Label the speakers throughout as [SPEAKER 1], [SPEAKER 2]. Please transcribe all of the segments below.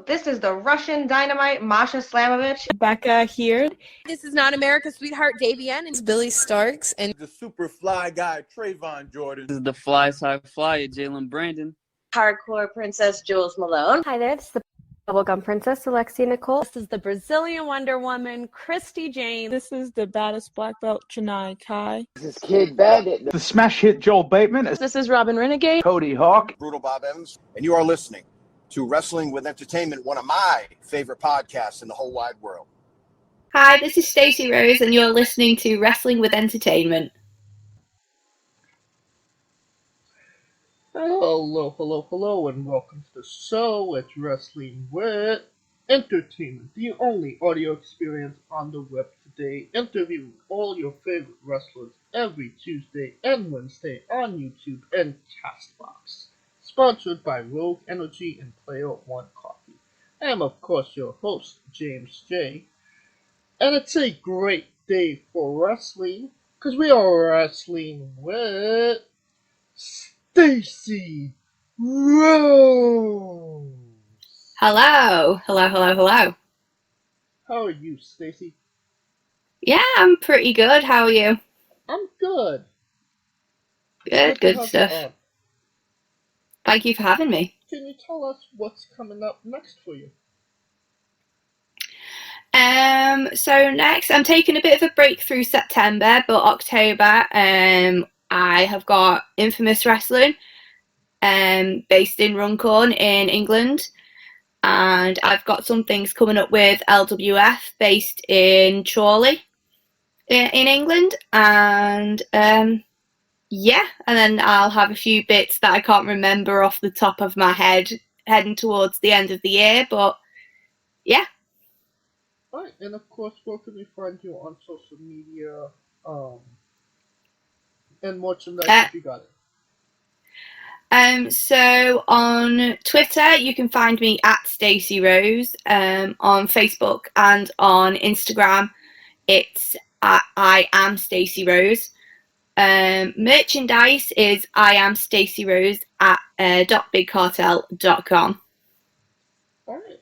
[SPEAKER 1] This is the Russian Dynamite, Masha Slamovich.
[SPEAKER 2] Becca here.
[SPEAKER 3] This is not America's Sweetheart, Davian.
[SPEAKER 4] It's Billy Starks. And
[SPEAKER 5] the super fly guy, Trayvon Jordan.
[SPEAKER 6] This is the fly side flyer, Jalen Brandon.
[SPEAKER 7] Hardcore Princess, Jules Malone.
[SPEAKER 8] Hi there, this is the Bubblegum Princess, Alexia Nicole.
[SPEAKER 2] This is the Brazilian Wonder Woman, Christy Jane.
[SPEAKER 9] This is the baddest black belt, Chennai Kai.
[SPEAKER 10] This is Kid Bandit.
[SPEAKER 11] The smash hit Joel Bateman.
[SPEAKER 12] This is Robin Renegade.
[SPEAKER 11] Cody Hawk.
[SPEAKER 5] Brutal Bob Evans. And you are listening to Wrestling with Entertainment, one of my favorite podcasts in the whole wide world.
[SPEAKER 13] Hi, this is Stacey Rose, and you're listening to Wrestling with Entertainment.
[SPEAKER 14] Hello, and welcome to the show. It's Wrestling with Entertainment, the only audio experience on the web today, interviewing all your favorite wrestlers every Tuesday and Wednesday on YouTube and Castbox. Sponsored by Rogue Energy and Player One Coffee. I am, of course, your host, James J. And it's a great day for wrestling, because we are wrestling with Stacey Rose.
[SPEAKER 13] Hello.
[SPEAKER 14] How are you, Stacey?
[SPEAKER 13] Yeah, I'm pretty good. How are you?
[SPEAKER 14] I'm good.
[SPEAKER 13] Good stuff. Thank you for having me.
[SPEAKER 14] Can you tell us what's coming up next for you?
[SPEAKER 13] So next, I'm taking a bit of a break through September, but October, I have got Infamous Wrestling, based in Runcorn in England, and I've got some things coming up with LWF based in Chorley in England, and yeah, and then I'll have a few bits that I can't remember off the top of my head heading towards the end of the year, but yeah.
[SPEAKER 14] Alright, and of course, where can we find you on social media, and merchandise if you got it?
[SPEAKER 13] So on Twitter, you can find me at Stacey Rose. On Facebook and on Instagram, it's at I am Stacey Rose. Merchandise is I am Stacey Rose at .bigcartel.com.
[SPEAKER 14] Alright.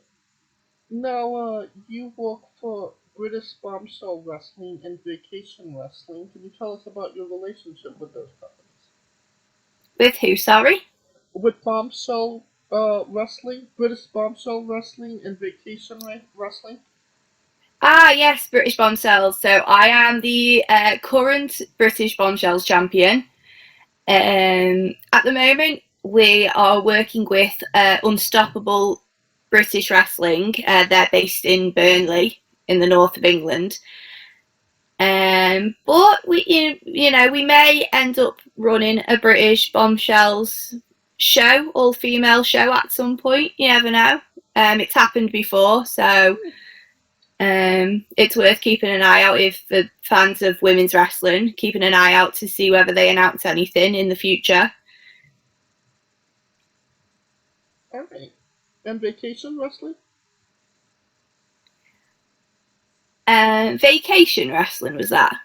[SPEAKER 14] Now, you work for British Bombshell Wrestling and Vacation Wrestling. Can you tell us about your relationship with those companies?
[SPEAKER 13] With who, sorry?
[SPEAKER 14] With Bombshell Wrestling, British Bombshell Wrestling and Vacation Wrestling.
[SPEAKER 13] Ah, yes, British Bombshells. So I am the current British Bombshells champion. At the moment, we are working with Unstoppable British Wrestling. They're based in Burnley, in the north of England. But we, we may end up running a British Bombshells show, all-female show at some point. You never know. It's happened before, so it's worth keeping an eye out if the fans of women's wrestling, keeping an eye out to see whether they announce anything in the future.
[SPEAKER 14] Alright. And Vacation Wrestling?
[SPEAKER 13] Vacation Wrestling, was that?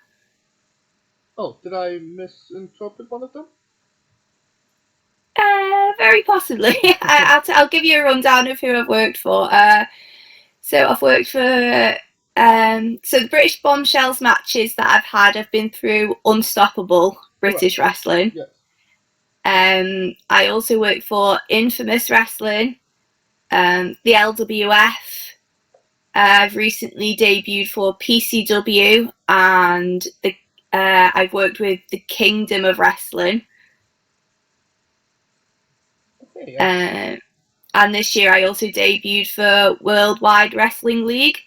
[SPEAKER 14] Oh, did I misinterpret one of them?
[SPEAKER 13] Very possibly. I'll give you a rundown of who I've worked for. So I've worked for the British Bombshells matches that I've had have been through Unstoppable British Wrestling.
[SPEAKER 14] Yes.
[SPEAKER 13] I also worked for Infamous Wrestling, the LWF. I've recently debuted for PCW, and I've worked with the Kingdom of Wrestling.
[SPEAKER 14] Okay,
[SPEAKER 13] and this year I also debuted for Worldwide Wrestling League.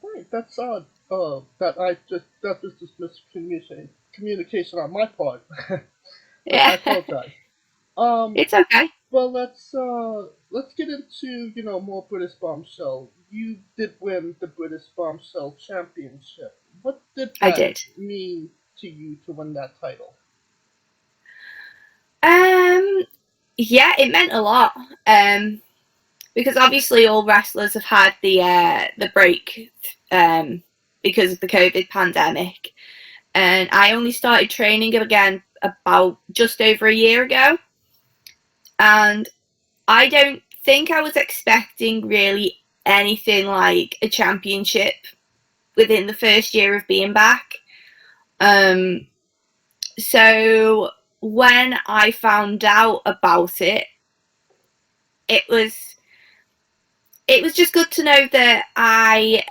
[SPEAKER 14] Right, that's odd. That was just miscommunication on my part.
[SPEAKER 13] Yeah.
[SPEAKER 14] I apologize.
[SPEAKER 13] It's okay.
[SPEAKER 14] Well, let's get into more British Bombshell. You did win the British Bombshell Championship. What did that mean to you to win that title?
[SPEAKER 13] Yeah, it meant a lot. Because obviously all wrestlers have had the break because of the COVID pandemic, and I only started training again about just over a year ago. And I don't think I was expecting really anything like a championship within the first year of being back. So when I found out about it, it was just good to know that I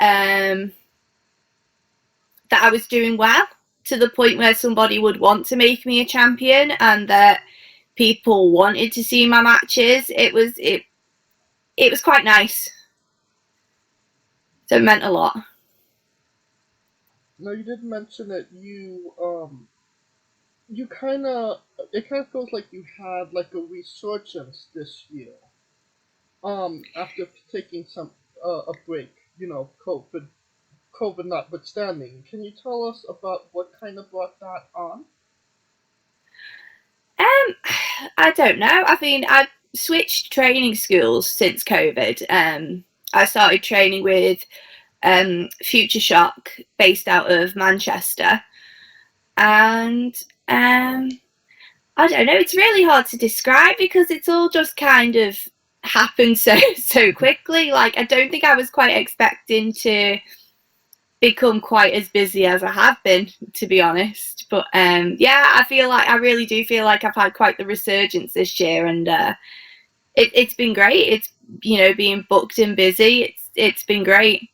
[SPEAKER 13] was doing well, to the point where somebody would want to make me a champion and that people wanted to see my matches. It was quite nice. So it meant a lot.
[SPEAKER 14] Now you did mention that it kind of feels like you had like a resurgence this year. After taking a break, COVID notwithstanding. Can you tell us about what kind of brought that on?
[SPEAKER 13] I don't know. I mean, I've switched training schools since COVID. I started training with Future Shock, based out of Manchester, and I don't know. It's really hard to describe because it's all just kind of happened so quickly. Like, I don't think I was quite expecting to become quite as busy as I have been, to be honest. But yeah, I really do feel like I've had quite the resurgence this year, and it's been great. It's, being booked and busy. It's been great.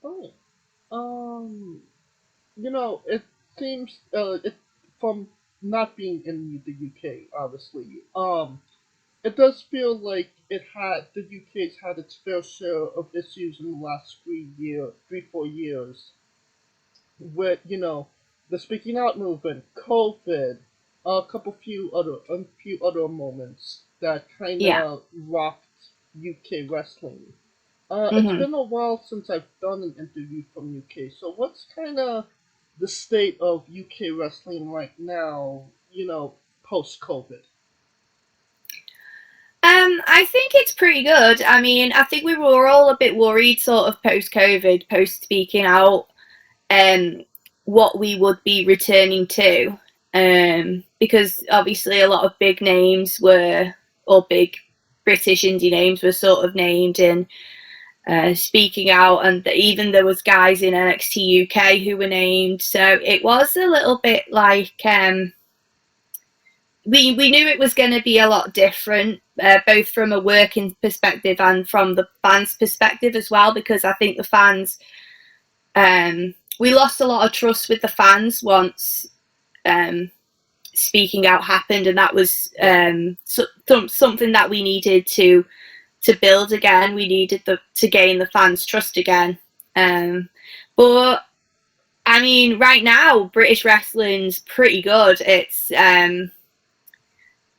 [SPEAKER 14] Oh, it seems from not being in the UK, obviously, it does feel like the UK's had its fair share of issues in the last 4 years, with the speaking out movement, COVID, a few other moments that kind of rocked UK wrestling. It's been a while since I've done an interview from UK, so what's kind of the state of UK wrestling right now, post-COVID?
[SPEAKER 13] I think it's pretty good. I mean, I think we were all a bit worried sort of post-COVID, post-speaking out, what we would be returning to. Because obviously a lot of big names or big British indie names were sort of named in speaking out, and even there was guys in NXT UK who were named. So it was a little bit like we knew it was going to be a lot different, both from a working perspective and from the fans' perspective as well, because I think the fans, we lost a lot of trust with the fans once speaking out happened, and that was something that we needed to build again. We needed to gain the fans' trust again. But I mean, right now British wrestling's pretty good. It's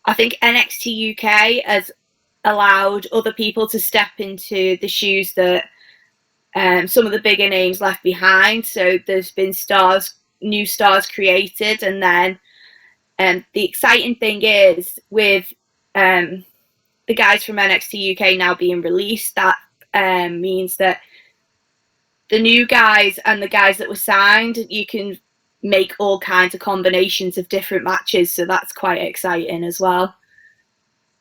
[SPEAKER 13] I think NXT UK has allowed other people to step into the shoes that some of the bigger names left behind. So there's been new stars created, and then the exciting thing is with the guys from NXT UK now being released, that means that the new guys and the guys that were signed, you can make all kinds of combinations of different matches, so that's quite exciting as well.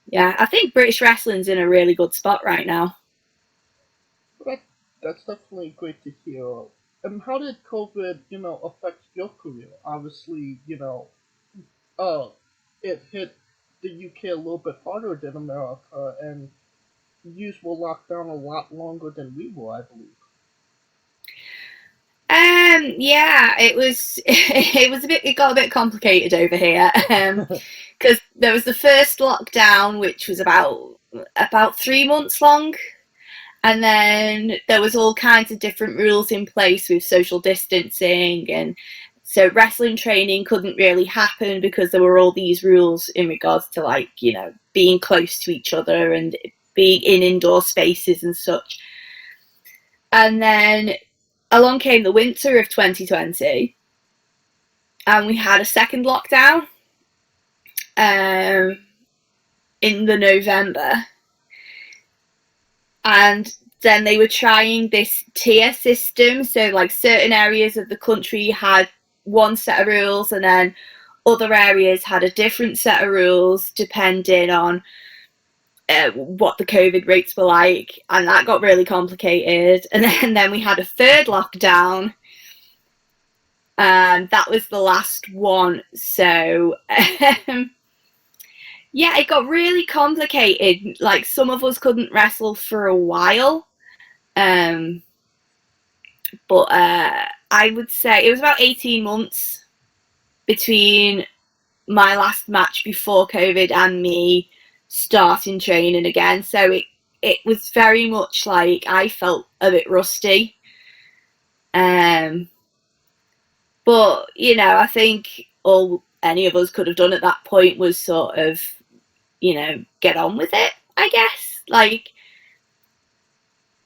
[SPEAKER 13] Yeah, I think British wrestling's in a really good spot right now.
[SPEAKER 14] That's definitely great to hear. And how did COVID, affect your career? Obviously, it hit the UK a little bit harder than America, and yous were locked down a lot longer than we were, I believe.
[SPEAKER 13] Yeah, it got a bit complicated over here, because there was the first lockdown, which was about 3 months long, and then there was all kinds of different rules in place with social distancing, and so wrestling training couldn't really happen because there were all these rules in regards to being close to each other and being in indoor spaces and such. And then along came the winter of 2020, and we had a second lockdown in the November, and then they were trying this tier system. So certain areas of the country had one set of rules, and then other areas had a different set of rules depending on what the COVID rates were like, and that got really complicated. And then we had a third lockdown, and that was the last one. So yeah, it got really complicated. Like, some of us couldn't wrestle for a while, but I would say it was about 18 months between my last match before COVID and me starting training again. So it was very much like I felt a bit rusty. But, you know, I think all any of us could have done at that point was sort of, you know, get on with it, I guess. Like,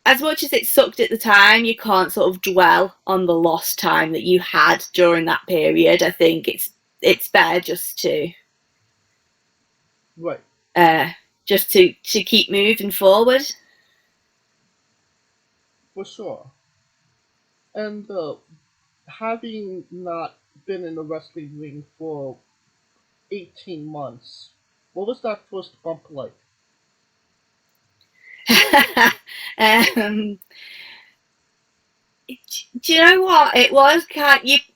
[SPEAKER 13] as much as it sucked at the time, you can't sort of dwell on the lost time that you had during that period. I think it's better just to keep moving forward.
[SPEAKER 14] For sure. And having not been in the wrestling ring for 18 months, what was that first bump like?
[SPEAKER 13] Do you know what? It was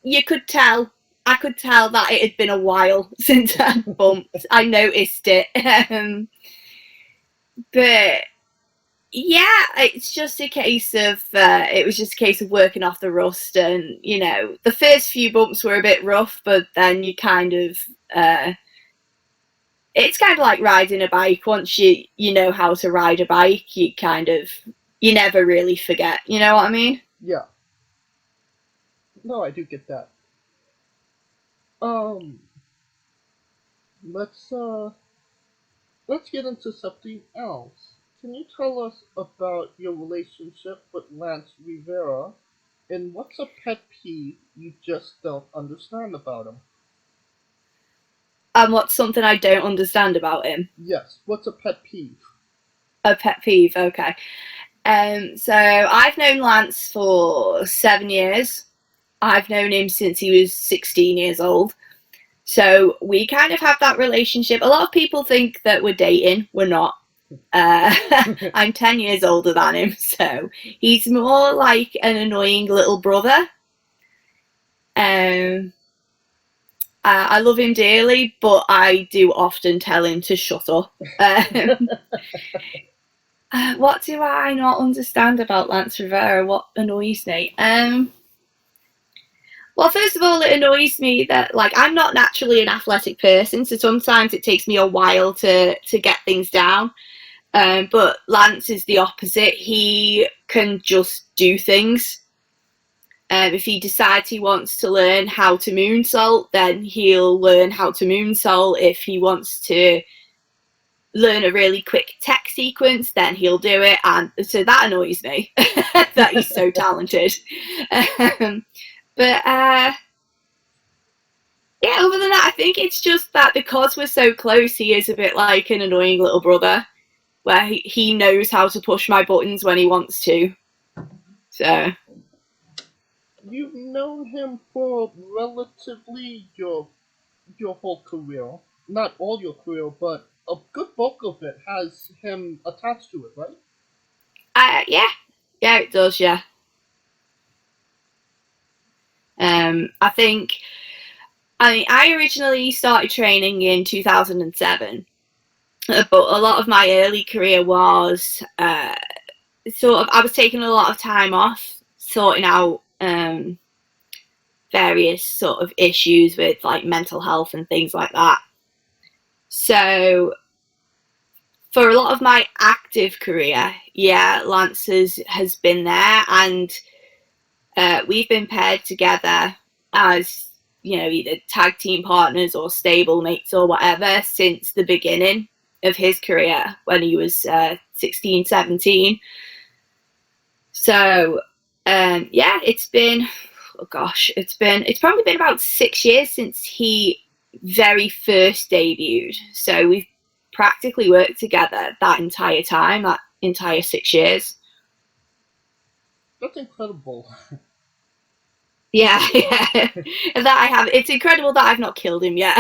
[SPEAKER 13] you could tell. I could tell that it had been a while since I'd bumped. I noticed it. But yeah, it's just a case of it was just a case of working off the rust, and you know, the first few bumps were a bit rough, but then you kind of it's kind of like riding a bike. Once you know how to ride a bike, you never really forget. You know what I mean?
[SPEAKER 14] Yeah. No, I do get that. Let's get into something else. Can you tell us about your relationship with Lance Revera, and what's a pet peeve you just don't understand about him?
[SPEAKER 13] And what's something I don't understand about him?
[SPEAKER 14] Yes, what's a pet peeve?
[SPEAKER 13] A pet peeve, okay. So I've known Lance for 7 years. I've known him since he was 16 years old. So we kind of have that relationship. A lot of people think that we're dating. We're not. I'm 10 years older than him, so he's more like an annoying little brother. I love him dearly, but I do often tell him to shut up. What do I not understand about Lance Revera? What annoys me? Well, first of all, it annoys me that, like, I'm not naturally an athletic person, so sometimes it takes me a while to get things down. But Lance is the opposite. He can just do things. If he decides he wants to learn how to moonsault, then he'll learn how to moonsault. If he wants to learn a really quick tech sequence, then he'll do it. And so that annoys me, that he's so talented. But yeah, other than that, I think it's just that because we're so close, he is a bit like an annoying little brother, where he knows how to push my buttons when he wants to. So
[SPEAKER 14] you've known him for relatively your whole career. Not all your career, but a good bulk of it has him attached to it, right?
[SPEAKER 13] Yeah, it does, yeah. I originally started training in 2007, but a lot of my early career was I was taking a lot of time off, sorting out various sort of issues with like mental health and things like that. So for a lot of my active career, yeah, Lance has been there, and we've been paired together as, you know, either tag team partners or stable mates or whatever since the beginning of his career when he was 16, 17. So yeah, it's probably been about 6 years since he very first debuted. So we've practically worked together that entire time, that entire 6 years.
[SPEAKER 14] That's incredible.
[SPEAKER 13] Yeah, yeah. That I have. It's incredible that I've not killed him yet.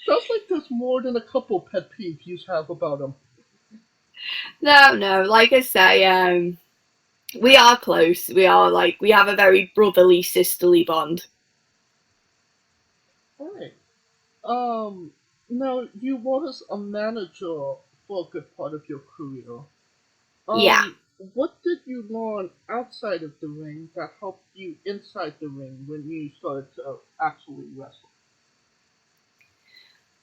[SPEAKER 14] Sounds like there's more than a couple pet peeves you have about him.
[SPEAKER 13] No. Like I say, we are close. We are we have a very brotherly, sisterly bond.
[SPEAKER 14] Alright. Now you was a manager for a good part of your career.
[SPEAKER 13] Yeah.
[SPEAKER 14] What did you learn outside of the ring that helped you inside the ring when you started to actually wrestle?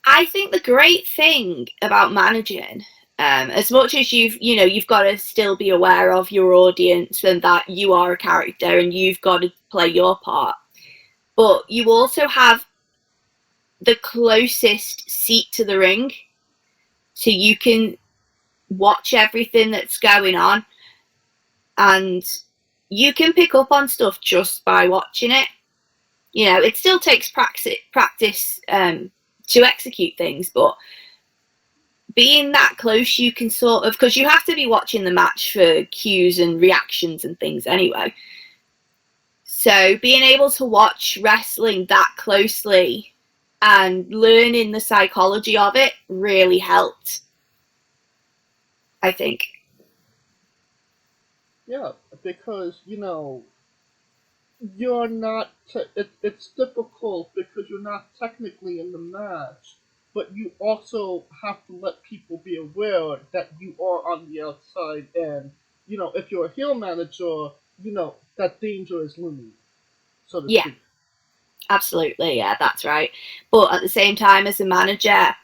[SPEAKER 13] I think the great thing about managing, as much as you've got to still be aware of your audience and that you are a character and you've got to play your part, but you also have the closest seat to the ring, so you can watch everything that's going on, and you can pick up on stuff just by watching it. It still takes practice to execute things, but being that close, you can sort of, because you have to be watching the match for cues and reactions and things anyway. So being able to watch wrestling that closely and learning the psychology of it really helped, I think.
[SPEAKER 14] Yeah, because you're not. It's difficult because you're not technically in the match, but you also have to let people be aware that you are on the outside, and if you're a heel manager, that danger is looming, so to
[SPEAKER 13] Yeah,
[SPEAKER 14] speak.
[SPEAKER 13] absolutely. Yeah, that's right. But at the same time, as a manager,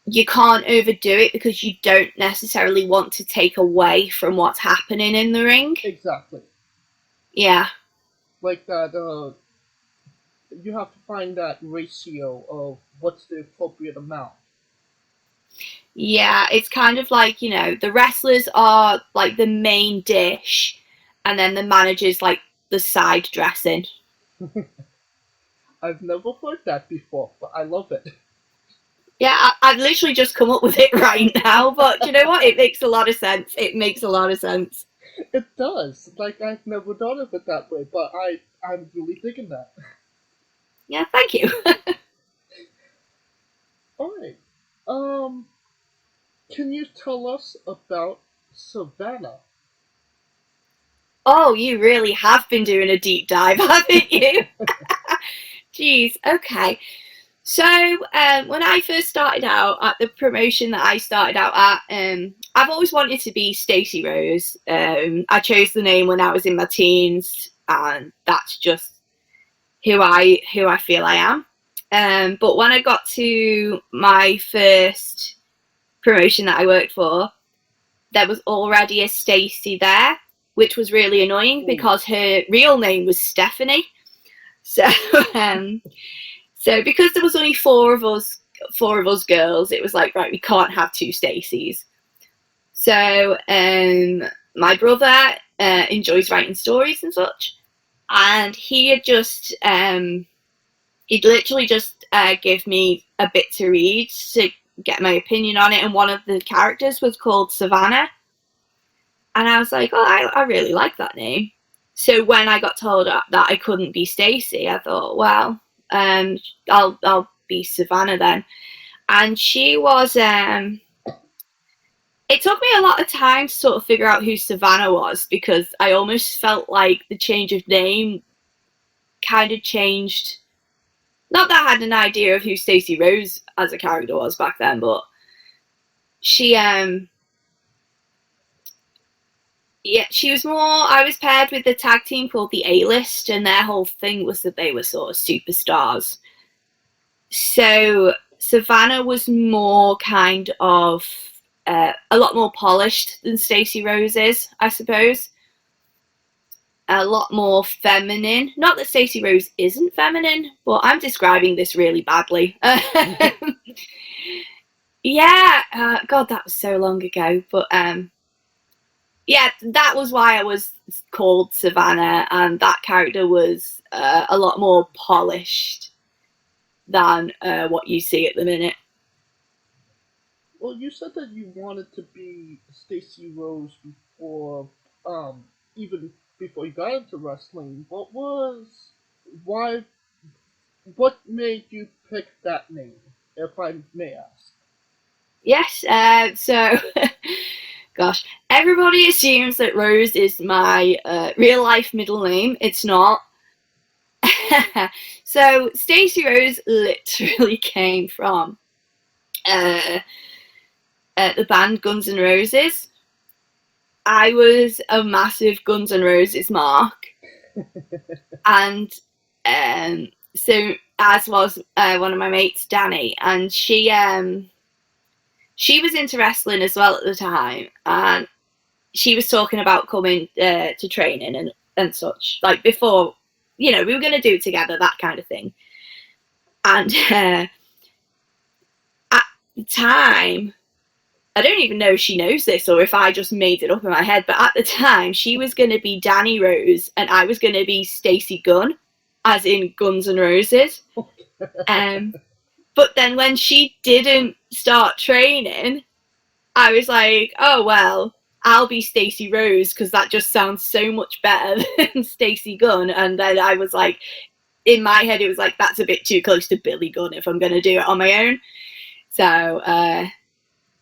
[SPEAKER 13] you can't overdo it because you don't necessarily want to take away from what's happening in the ring.
[SPEAKER 14] Exactly.
[SPEAKER 13] Yeah.
[SPEAKER 14] Like that. You have to find that ratio of what's the appropriate amount.
[SPEAKER 13] Yeah, it's kind of like, the wrestlers are like the main dish, and then the manager's like the side dressing.
[SPEAKER 14] I've never heard that before, but I love it.
[SPEAKER 13] Yeah, I've literally just come up with it right now, but you know what? It makes a lot of sense. It makes a lot of sense.
[SPEAKER 14] It does. Like, I've never thought of it that way, but I'm really digging that.
[SPEAKER 13] Yeah, thank you.
[SPEAKER 14] Alright. Can you tell us about Savannah?
[SPEAKER 13] Oh, you really have been doing a deep dive, haven't you? Jeez, okay. So, when I first started out at the promotion that I started out at, I've always wanted to be Stacey Rose. I chose the name when I was in my teens, and that's just who I feel I am. But when I got to my first promotion that I worked for, there was already a Stacey there, which was really annoying because her real name was Stephanie. So, so because there was only four of us girls, it was like, right, we can't have two Staceys. So my brother enjoys writing stories and such, and he had just he'd literally just give me a bit to read to get my opinion on it, and one of the characters was called Savannah, and I was like, oh, I really like that name. So when I got told that I couldn't be Stacey, I thought, well, I'll be Savannah then. And she was it took me a lot of time to sort of figure out who Savannah was, because I almost felt like the change of name kind of changed. Not that I had an idea of who Stacey Rose as a character was back then, but she she was more. I was paired with the tag team called the A-List, and their whole thing was that they were sort of superstars. So Savannah was more kind of a lot more polished than Stacey Rose is, I suppose. A lot more feminine. Not that Stacey Rose isn't feminine, but I'm describing this really badly. Yeah, God, that was so long ago. But yeah, that was why I was called Savannah, and that character was a lot more polished than what you see at the minute.
[SPEAKER 14] Well, you said that you wanted to be Stacey Rose before even before you got into wrestling, what made you pick that name, if I may ask?
[SPEAKER 13] Yes, so, gosh, everybody assumes that Rose is my real life middle name. It's not. So, Stacey Rose literally came from the band Guns N' Roses. I was a massive Guns N' Roses mark. And so, as was one of my mates, Danny, and she was into wrestling as well at the time, and she was talking about coming to training and such, like before, we were going to do it together, that kind of thing. And at the time, I don't even know if she knows this or if I just made it up in my head, but at the time, she was going to be Danny Rose and I was going to be Stacey Gunn, as in Guns N' Roses. But then when she didn't start training, I was like, oh, well, I'll be Stacey Rose because that just sounds so much better than Stacey Gunn. And then I was like, in my head, it was like, that's a bit too close to Billy Gunn if I'm going to do it on my own. So,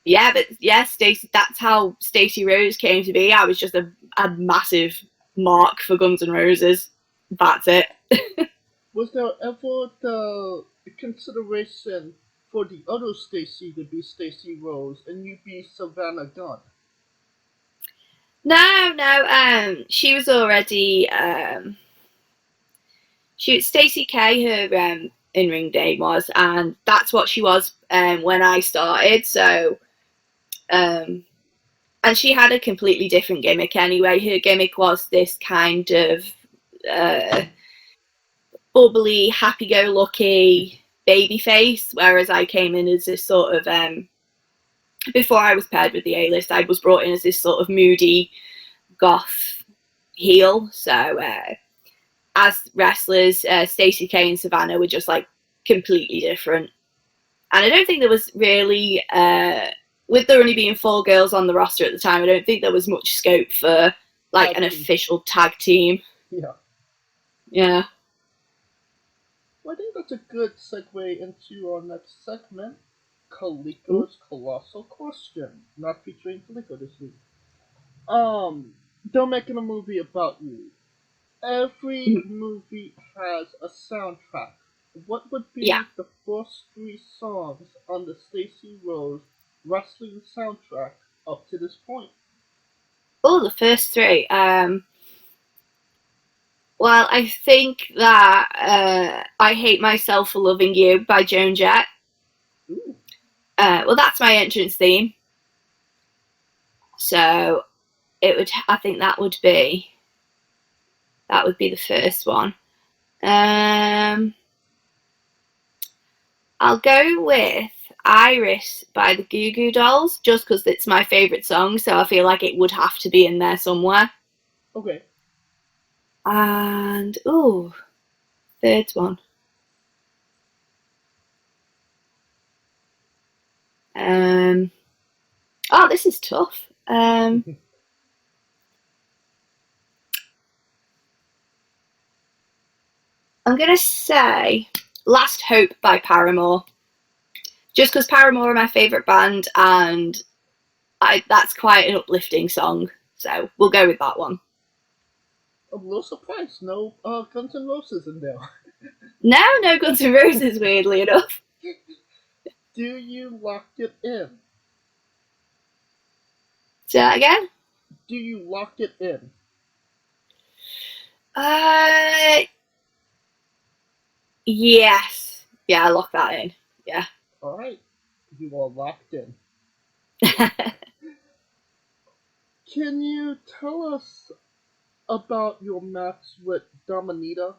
[SPEAKER 13] Stacey, that's how Stacey Rose came to be. I was just a massive mark for Guns N' Roses. That's it.
[SPEAKER 14] Was there ever the consideration for the other Stacey to be Stacey Rose and you be Savannah Gunn?
[SPEAKER 13] No. She was already Stacey K. Her in-ring name was, and that's what she was when I started. So, and she had a completely different gimmick anyway. Her gimmick was this kind of bubbly, happy-go-lucky baby face, whereas I came in as this sort of before I was paired with the A-list, I was brought in as this sort of moody goth heel. So as wrestlers, Stacey K and Savannah were just like completely different, and I don't think there was really with there only being 4 girls on the roster at the time, I don't think there was much scope for like an official tag team. Yeah.
[SPEAKER 14] Well, I think that's a good segue into our next segment, Kaliko's Colossal Question. Not featuring Kaliko this week. They're making a movie about you. Every movie has a soundtrack. What would be the first 3 songs on the Stacey Rose wrestling soundtrack up to this point?
[SPEAKER 13] Oh, the first 3. Well, I think that I Hate Myself for Loving You by Joan Jett. Well, that's my entrance theme. So I think that would be the first one. I'll go with Iris by the Goo Goo Dolls, just because it's my favourite song, so I feel like it would have to be in there somewhere.
[SPEAKER 14] Okay.
[SPEAKER 13] And, third one. This is tough. I'm going to say Last Hope by Paramore. Just because Paramore are my favourite band, and that's quite an uplifting song. So we'll go with that one.
[SPEAKER 14] I'm a little surprised. No Guns N' Roses in there.
[SPEAKER 13] No Guns N' Roses, weirdly enough.
[SPEAKER 14] Do you lock it in?
[SPEAKER 13] Say that again?
[SPEAKER 14] Do you lock it in?
[SPEAKER 13] Yes. Yeah, I lock that in. Yeah.
[SPEAKER 14] Alright. You are locked in. Can you tell us about your match with Dominita?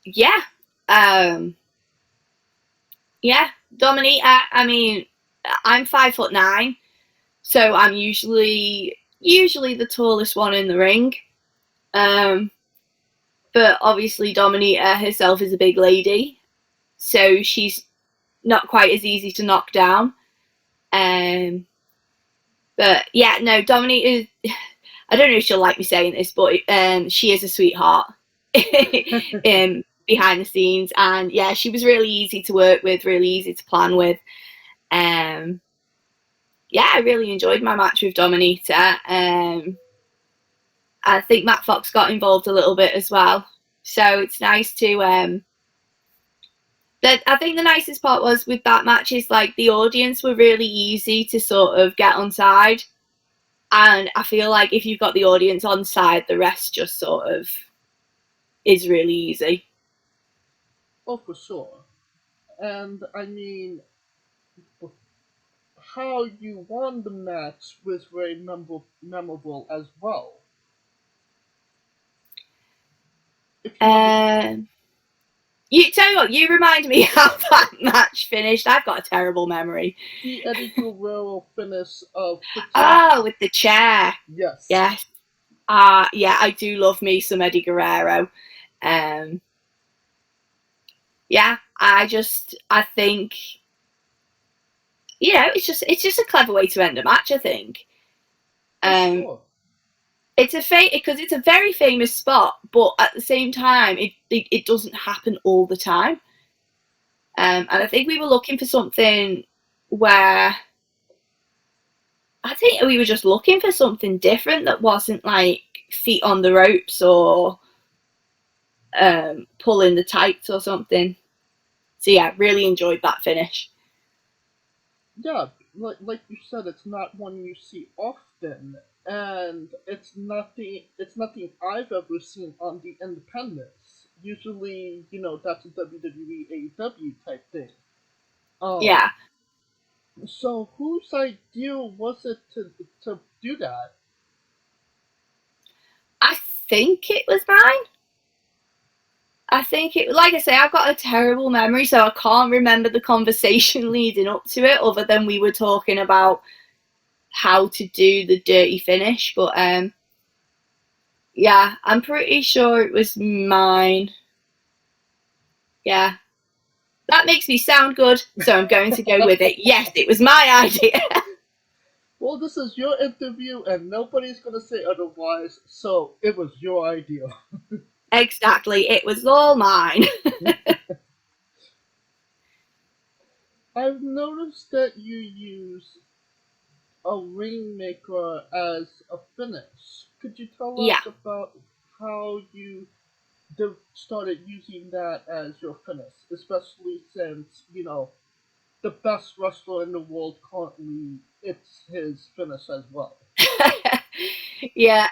[SPEAKER 13] Yeah. Yeah, Dominita, I mean, I'm 5'9", so I'm usually the tallest one in the ring. But obviously Dominita herself is a big lady, so she's not quite as easy to knock down. But yeah, no, Dominita, I don't know if she'll like me saying this, but she is a sweetheart behind the scenes. And yeah, she was really easy to work with, really easy to plan with. Yeah, I really enjoyed my match with Dominita. I think Matt Fox got involved a little bit as well. So it's nice to... I think the nicest part was with that match is like the audience were really easy to sort of get on side. And I feel like if you've got the audience on side, the rest just sort of is really easy.
[SPEAKER 14] Oh, for sure. And I mean, how you won the match was very memorable as well.
[SPEAKER 13] You tell you what, you remind me how that match finished. I've got a terrible memory.
[SPEAKER 14] The Eddie Guerrero finish of
[SPEAKER 13] with the chair.
[SPEAKER 14] Yes.
[SPEAKER 13] Yes. Yeah, I do love me some Eddie Guerrero. Yeah, I think, you know, it's just a clever way to end a match, I think.
[SPEAKER 14] Sure.
[SPEAKER 13] It's because it's a very famous spot, but at the same time, it doesn't happen all the time. And I think we were looking for something where I think we were just looking for something different that wasn't like feet on the ropes or pulling the tights or something. So yeah, really enjoyed that finish.
[SPEAKER 14] Yeah, like you said, it's not one you see often. And it's nothing I've ever seen on the independents. Usually, you know, that's a WWE, AEW type thing.
[SPEAKER 13] Yeah.
[SPEAKER 14] So whose idea was it to do that?
[SPEAKER 13] I think it was mine. I think it, like I say, I've got a terrible memory, so I can't remember the conversation leading up to it, other than we were talking about how to do the dirty finish. But yeah, I'm pretty sure it was mine. Yeah, that makes me sound good, so I'm going to go with it. Yes, it was my idea.
[SPEAKER 14] Well, this is your interview and nobody's gonna say otherwise, so it was your idea.
[SPEAKER 13] Exactly, it was all mine.
[SPEAKER 14] I've noticed that you use a Rainmaker as a finish. Could you tell us about how you started using that as your finish, especially since, you know, the best wrestler in the world currently, it's his finish as well?
[SPEAKER 13] Yeah,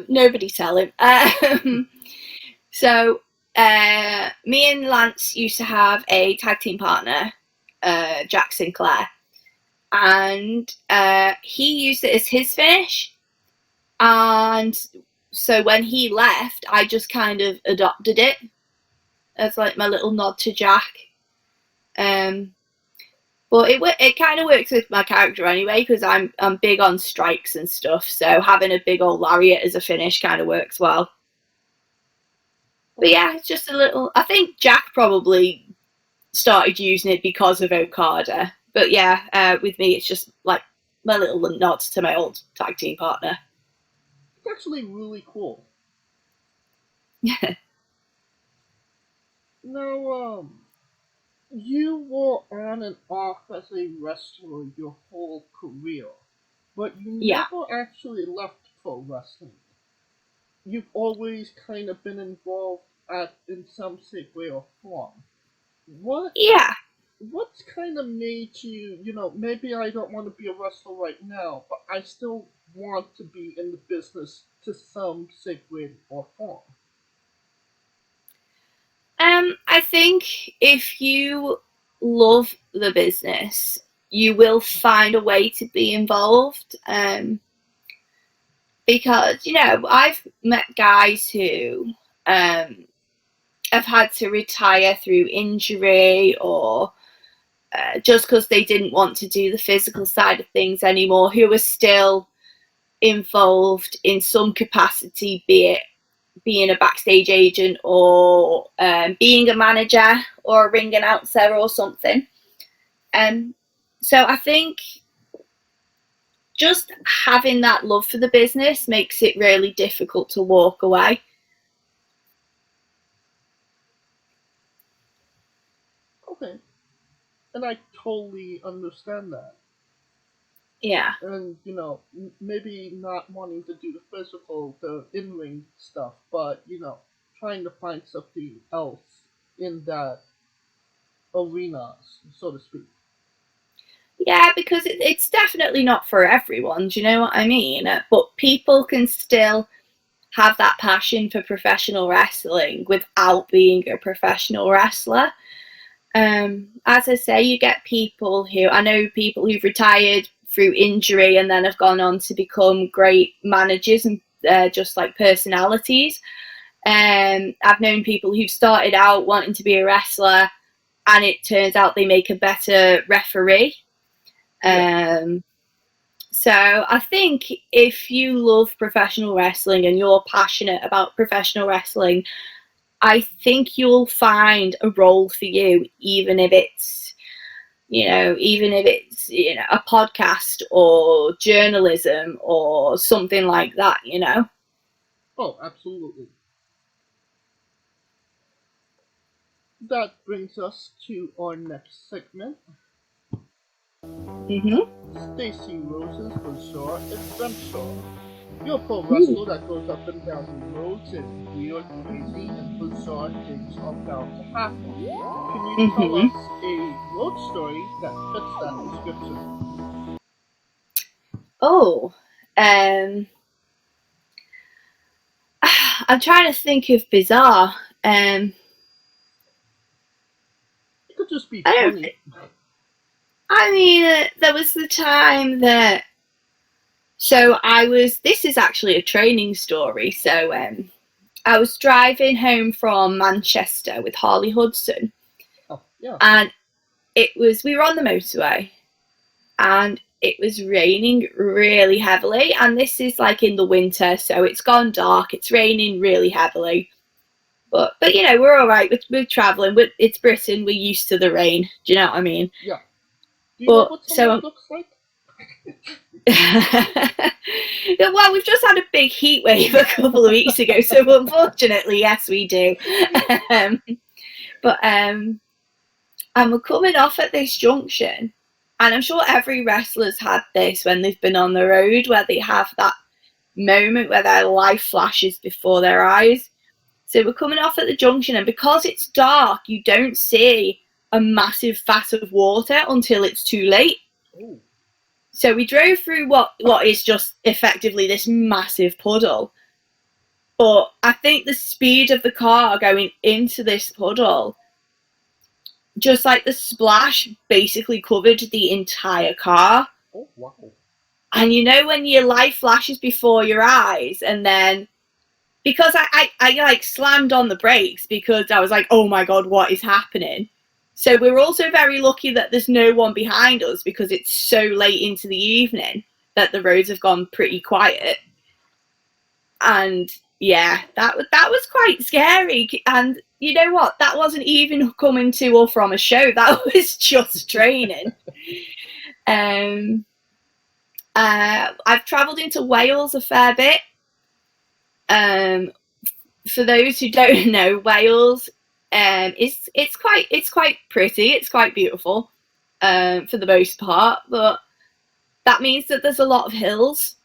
[SPEAKER 13] nobody tell him. So, me and Lance used to have a tag team partner, Jack Sinclair, and he used it as his finish. And so when he left, I just kind of adopted it as like my little nod to Jack. But it kind of works with my character anyway, because I'm big on strikes and stuff. So having a big old lariat as a finish kind of works well. But yeah, it's just a little... I think Jack probably started using it because of Okada. But yeah, with me, it's just like my little nod to my old tag team partner.
[SPEAKER 14] It's actually really cool. Now, you were on and off as a wrestler your whole career, but you never actually left for wrestling. You've always kind of been involved in some shape, way, or form. What's kind of made you, you know, maybe I don't want to be a wrestler right now, but I still want to be in the business to some shape, way, or form?
[SPEAKER 13] I think if you love the business, you will find a way to be involved. Because, you know, I've met guys who have had to retire through injury or just because they didn't want to do the physical side of things anymore, who are still involved in some capacity, be it being a backstage agent or being a manager or a ring announcer or something. So I think just having that love for the business makes it really difficult to walk away.
[SPEAKER 14] Okay. And I totally understand that.
[SPEAKER 13] Yeah.
[SPEAKER 14] And, you know, maybe not wanting to do the physical, the in-ring stuff, but, you know, trying to find something else in that arena, so to speak.
[SPEAKER 13] Yeah, because it's definitely not for everyone, do you know what I mean? But people can still have that passion for professional wrestling without being a professional wrestler. As I say, you get people I know people who've retired through injury and then have gone on to become great managers and just like personalities. I've known people who've started out wanting to be a wrestler and it turns out they make a better referee. So I think if you love professional wrestling and you're passionate about professional wrestling, I think you'll find a role for you, even if it's a podcast or journalism or something like that, you know?
[SPEAKER 14] Oh, absolutely. That brings us to our next segment. Stacey Rose's Bizarre Adventure. You're a pro wrestler that goes up and down the roads and weird, crazy, and bizarre things are bound to happen. Can you tell us a road story that fits that description?
[SPEAKER 13] Oh, I'm trying to think of bizarre.
[SPEAKER 14] It could just be funny.
[SPEAKER 13] I mean, there was the time that. So this is actually a training story. So I was driving home from Manchester with Harley Hudson.
[SPEAKER 14] Oh, yeah.
[SPEAKER 13] And we were on the motorway and it was raining really heavily. And this is like in the winter, so it's gone dark. It's raining really heavily. But you know, we're all right. We're traveling. It's Britain. We're used to the rain. Do you know what I mean?
[SPEAKER 14] Yeah. Do you know what someone looks like?
[SPEAKER 13] Well, we've just had a big heat wave a couple of weeks ago, so unfortunately, yes, we do. And we're coming off at this junction, and I'm sure every wrestler's had this when they've been on the road, where they have that moment where their life flashes before their eyes. So we're coming off at the junction, and because it's dark, you don't see a massive vat of water until it's too late.
[SPEAKER 14] Ooh.
[SPEAKER 13] So we drove through what is just effectively this massive puddle. But I think the speed of the car going into this puddle, just like the splash, basically covered the entire car.
[SPEAKER 14] Oh, wow.
[SPEAKER 13] And you know when your life flashes before your eyes, and then because I like slammed on the brakes because I was like, oh my God, what is happening? So we're also very lucky that there's no one behind us because it's so late into the evening that the roads have gone pretty quiet. And yeah, that was quite scary. And you know what? That wasn't even coming to or from a show. That was just training. I've travelled into Wales a fair bit. For those who don't know, Wales. It's quite pretty. It's quite beautiful, for the most part. But that means that there's a lot of hills,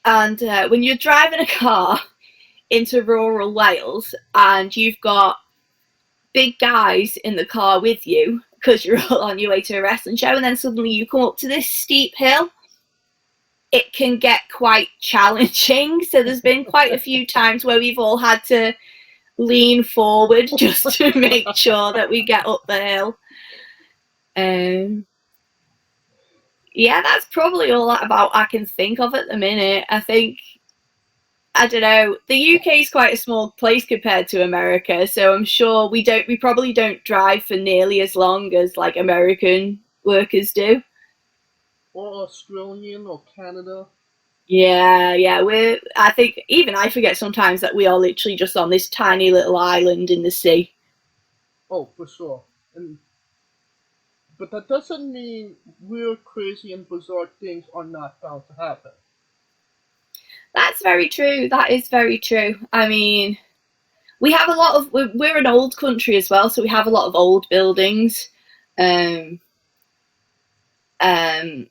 [SPEAKER 13] and when you're driving a car into rural Wales and you've got big guys in the car with you because you're all on your way to a wrestling show, and then suddenly you come up to this steep hill, it can get quite challenging. So there's been quite a few times where we've all had to lean forward just to make sure that we get up the hill. Yeah, that's probably all about I can think of at the minute. I don't know, the UK is quite a small place compared to America, so I'm sure we probably don't drive for nearly as long as like American workers do.
[SPEAKER 14] Or Australian or Canada.
[SPEAKER 13] Yeah, I think even I forget sometimes that we are literally just on this tiny little island in the sea.
[SPEAKER 14] Oh, for sure. And But that doesn't mean weird, crazy, and bizarre things are not bound to happen.
[SPEAKER 13] That's very true. That is very true. I mean, we have a lot of, we're an old country as well, so we have a lot of old buildings.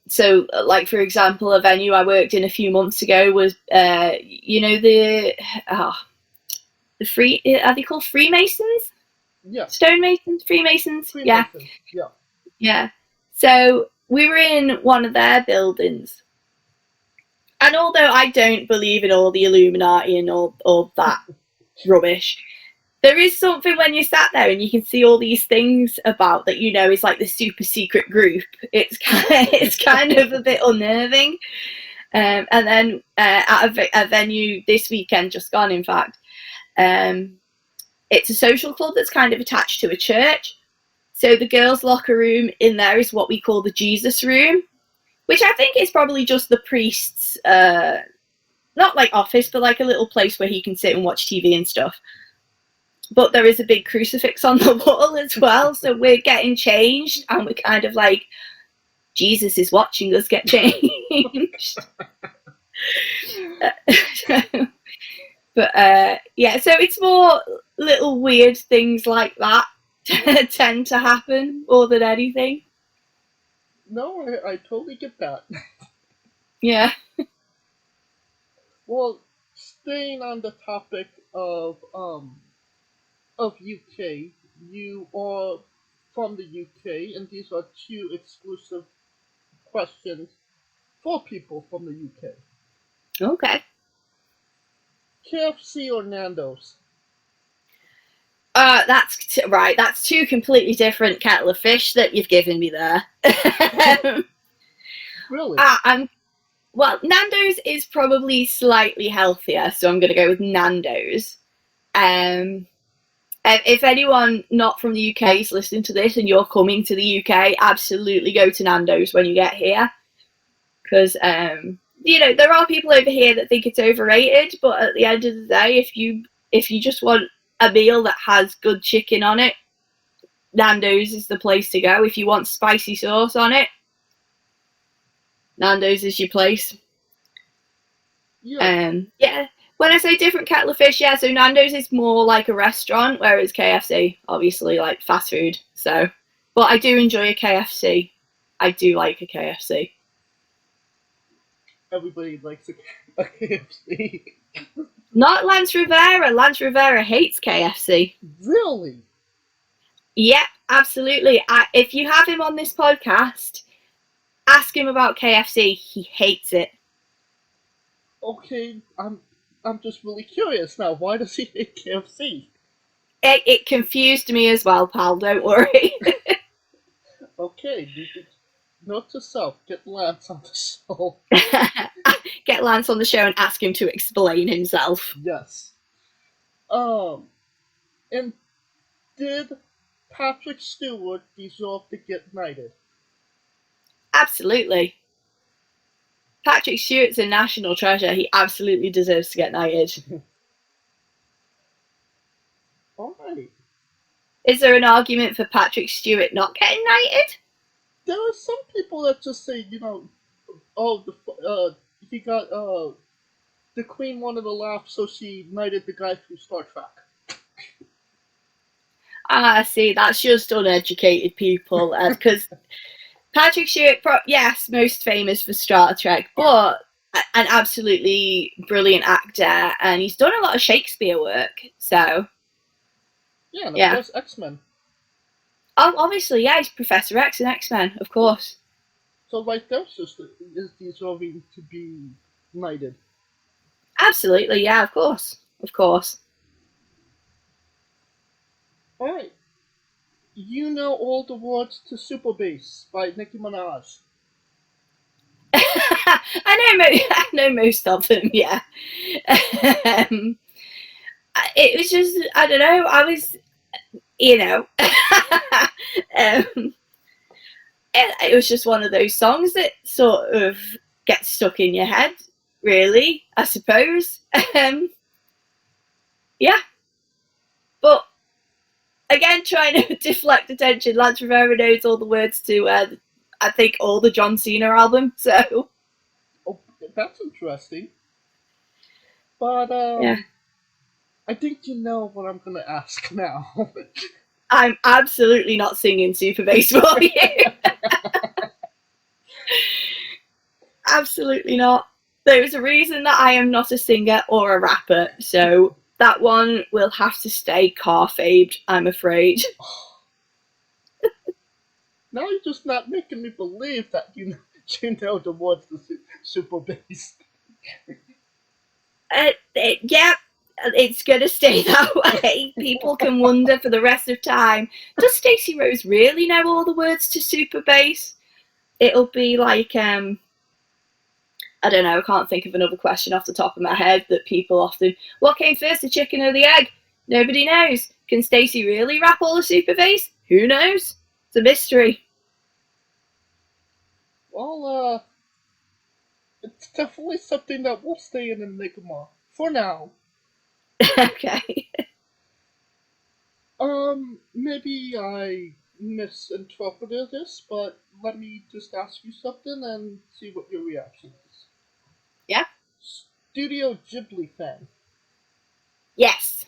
[SPEAKER 13] So, like, for example, a venue I worked in a few months ago was, you know, the are they called Freemasons?
[SPEAKER 14] Yeah.
[SPEAKER 13] Stonemasons? Freemasons? Yeah.
[SPEAKER 14] Yeah.
[SPEAKER 13] Yeah. So we were in one of their buildings. And although I don't believe in all the Illuminati and all that rubbish, there is something when you sat there and you can see all these things about that, you know, is like the super secret group. It's kind of a bit unnerving. And then at a venue this weekend, just gone, in fact, it's a social club that's kind of attached to a church. So the girls' locker room in there is what we call the Jesus room, which I think is probably just the priest's, not like office, but like a little place where he can sit and watch TV and stuff. But there is a big crucifix on the wall as well, so we're getting changed, and we're kind of like, Jesus is watching us get changed. But yeah, so it's more little weird things like that tend to happen more than anything.
[SPEAKER 14] No, I totally get that.
[SPEAKER 13] Yeah.
[SPEAKER 14] Well, staying on the topic of UK, you are from the UK, and these are two exclusive questions for people from the UK.
[SPEAKER 13] Okay.
[SPEAKER 14] KFC or Nando's?
[SPEAKER 13] That's right. That's two completely different kettle of fish that you've given me there.
[SPEAKER 14] Really?
[SPEAKER 13] Well, Nando's is probably slightly healthier, so I'm going to go with Nando's. If anyone not from the UK is listening to this and you're coming to the UK, absolutely go to Nando's when you get here. Because, you know, there are people over here that think it's overrated, but at the end of the day, if you just want a meal that has good chicken on it, Nando's is the place to go. If you want spicy sauce on it, Nando's is your place.
[SPEAKER 14] Yeah.
[SPEAKER 13] Yeah. When I say different kettle of fish, yeah, so Nando's is more like a restaurant, whereas KFC, obviously, like fast food. So, but I do enjoy a KFC. I do like a KFC.
[SPEAKER 14] Everybody likes a KFC.
[SPEAKER 13] Not Lance Revera. Lance Revera hates KFC.
[SPEAKER 14] Really?
[SPEAKER 13] Yeah, absolutely. If you have him on this podcast, ask him about KFC. He hates it.
[SPEAKER 14] Okay, I'm just really curious now. Why does he hate KFC?
[SPEAKER 13] It confused me as well, pal. Don't worry.
[SPEAKER 14] Okay, note to self: get Lance on the show.
[SPEAKER 13] Get Lance on the show and ask him to explain himself.
[SPEAKER 14] Yes. And did Patrick Stewart deserve to get knighted?
[SPEAKER 13] Absolutely. Patrick Stewart's a national treasure. He absolutely deserves to get knighted.
[SPEAKER 14] Alright.
[SPEAKER 13] Is there an argument for Patrick Stewart not getting knighted?
[SPEAKER 14] There are some people that just say, you know, oh, he got, the Queen wanted to laugh, so she knighted the guy through Star Trek.
[SPEAKER 13] See, that's just uneducated people, because Patrick Stewart, yes, most famous for Star Trek, but an absolutely brilliant actor, and he's done a lot of Shakespeare work, so...
[SPEAKER 14] Yeah, and of course X-Men.
[SPEAKER 13] Oh, obviously, yeah, he's Professor X in X-Men, of course.
[SPEAKER 14] So right there, sister, is deserving to be knighted.
[SPEAKER 13] Absolutely, yeah, of course. Of course.
[SPEAKER 14] Alright. You know all the words to Super Bass by Nicki Minaj.
[SPEAKER 13] I know most of them, yeah. It was just, I don't know, I was, you know, it was just one of those songs that sort of gets stuck in your head, really, I suppose. Yeah. But again, trying to deflect attention. Lance Revera knows all the words to, I think, all the John Cena album. So,
[SPEAKER 14] Oh, that's interesting. But
[SPEAKER 13] yeah.
[SPEAKER 14] I think you know what I'm gonna ask now.
[SPEAKER 13] I'm absolutely not singing Super Bass for you. Absolutely not. There's a reason that I am not a singer or a rapper, so that one will have to stay car-fabed, I'm afraid.
[SPEAKER 14] Now you're just not making me believe that you know the words to Super Bass.
[SPEAKER 13] Yeah, it's gonna stay that way. People can wonder for the rest of time, does Stacey Rose really know all the words to Super Bass? It'll be like, I don't know, I can't think of another question off the top of my head that people often, what came first, the chicken or the egg? Nobody knows. Can Stacey really rap all the Super Bass? Who knows? It's a mystery.
[SPEAKER 14] Well, it's definitely something that will stay an enigma for now.
[SPEAKER 13] Okay.
[SPEAKER 14] Maybe I misinterpreted this, but let me just ask you something and see what your reaction is.
[SPEAKER 13] Yeah?
[SPEAKER 14] Studio Ghibli fan.
[SPEAKER 13] Yes.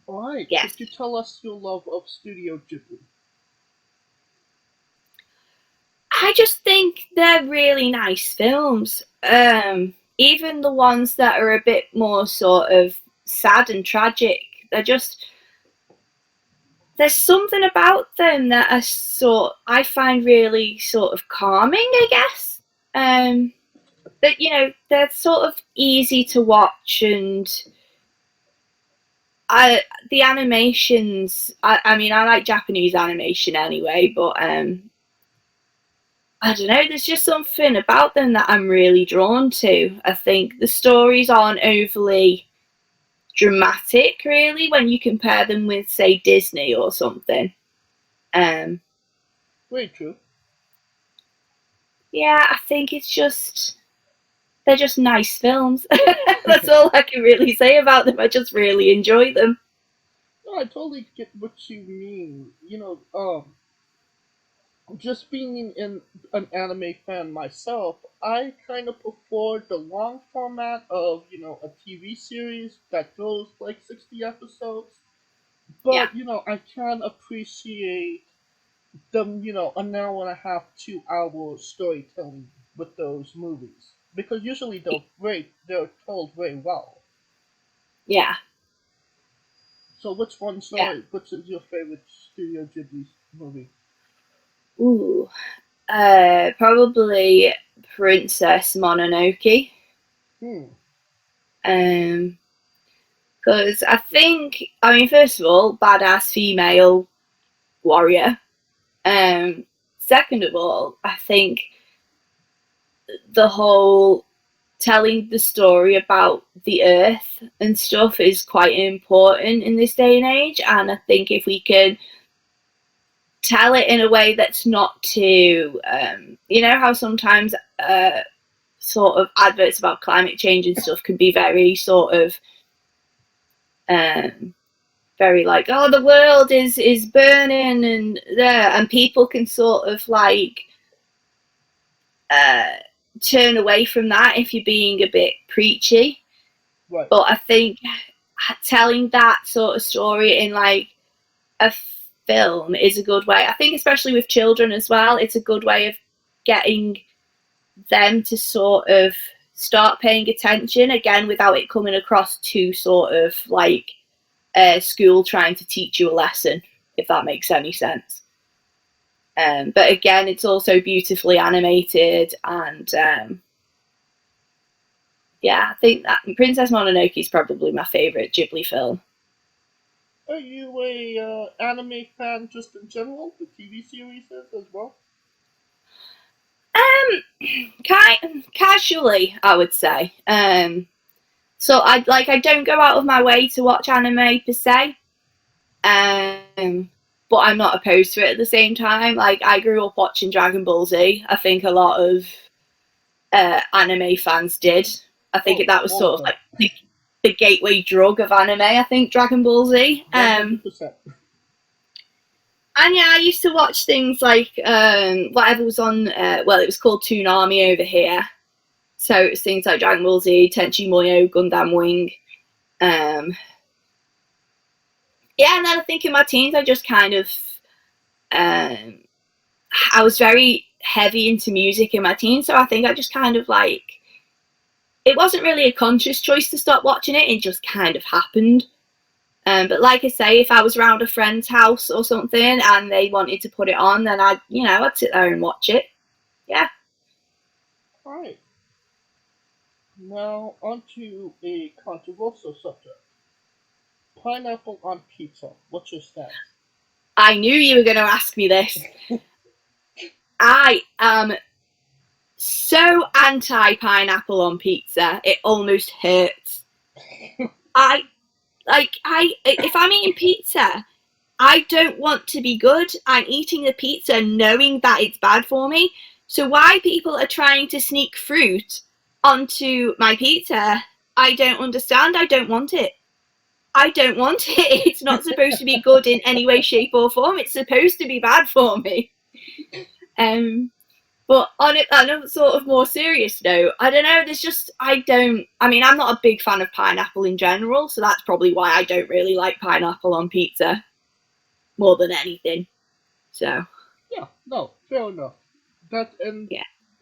[SPEAKER 14] Alright,
[SPEAKER 13] Yes.
[SPEAKER 14] could you tell us your love of Studio Ghibli?
[SPEAKER 13] I just think they're really nice films. Even the ones that are a bit more sort of sad and tragic, there's something about them that I find really sort of calming, I guess. But they're sort of easy to watch, and the animations. I mean, I like Japanese animation anyway, but I don't know, there's just something about them that I'm really drawn to. I think the stories aren't overly dramatic, really, when you compare them with, say, Disney or something.
[SPEAKER 14] Very true.
[SPEAKER 13] Yeah, I think they're just nice films. That's all I can really say about them. I just really enjoy them.
[SPEAKER 14] No, I totally get what you mean. Just being an anime fan myself, I kind of prefer the long format of, a TV series that goes like 60 episodes. But, I can appreciate them, an hour and a half, 2 hour storytelling with those movies. Because usually they're told very well.
[SPEAKER 13] Yeah.
[SPEAKER 14] So which is your favorite Studio Ghibli movie?
[SPEAKER 13] Ooh. Probably Princess Mononoke. Because I mean, first of all, badass female warrior. Second of all, I think the whole telling the story about the earth and stuff is quite important in this day and age, and I think if we can tell it in a way that's not too how sometimes sort of adverts about climate change and stuff can be very sort of very like, oh, the world is burning and people can sort of like turn away from that if you're being a bit preachy.
[SPEAKER 14] Right.
[SPEAKER 13] But I think telling that sort of story in like a film is a good way. I think especially with children as well, it's a good way of getting them to sort of start paying attention again without it coming across too sort of like school trying to teach you a lesson, if that makes any sense. But again, it's also beautifully animated, and I think that Princess Mononoke is probably my favourite Ghibli film.
[SPEAKER 14] Are you a anime fan just in general, the TV series as well?
[SPEAKER 13] Casually, I would say. So I don't go out of my way to watch anime per se. But I'm not opposed to it at the same time. Like, I grew up watching Dragon Ball Z. I think a lot of anime fans did. I think that was sort of like the gateway drug of anime, I think, Dragon Ball Z.
[SPEAKER 14] 100%.
[SPEAKER 13] And yeah, I used to watch things like whatever was on, it was called Toonami over here. So it was things like Dragon Ball Z, Tenchi Muyo, Gundam Wing. Yeah, and then I think in my teens, I just kind of, I was very heavy into music in my teens, so I think I just kind of like, it wasn't really a conscious choice to stop watching it, it just kind of happened. But like I say, if I was around a friend's house or something and they wanted to put it on, then I'd sit there and watch it. Yeah.
[SPEAKER 14] Alright. Now, on to a controversial subject. Pineapple on pizza. What's your stance?
[SPEAKER 13] I knew you were going to ask me this. I am so anti-pineapple on pizza, it almost hurts. If I'm eating pizza, I don't want to be good. I'm eating the pizza knowing that it's bad for me. So why people are trying to sneak fruit onto my pizza, I don't understand. I don't want it. I don't want it. It's not supposed to be good in any way, shape or form. It's supposed to be bad for me. But on a sort of more serious note, I don't know, I'm not a big fan of pineapple in general, so that's probably why I don't really like pineapple on pizza more than anything. So.
[SPEAKER 14] Yeah, no, fair enough.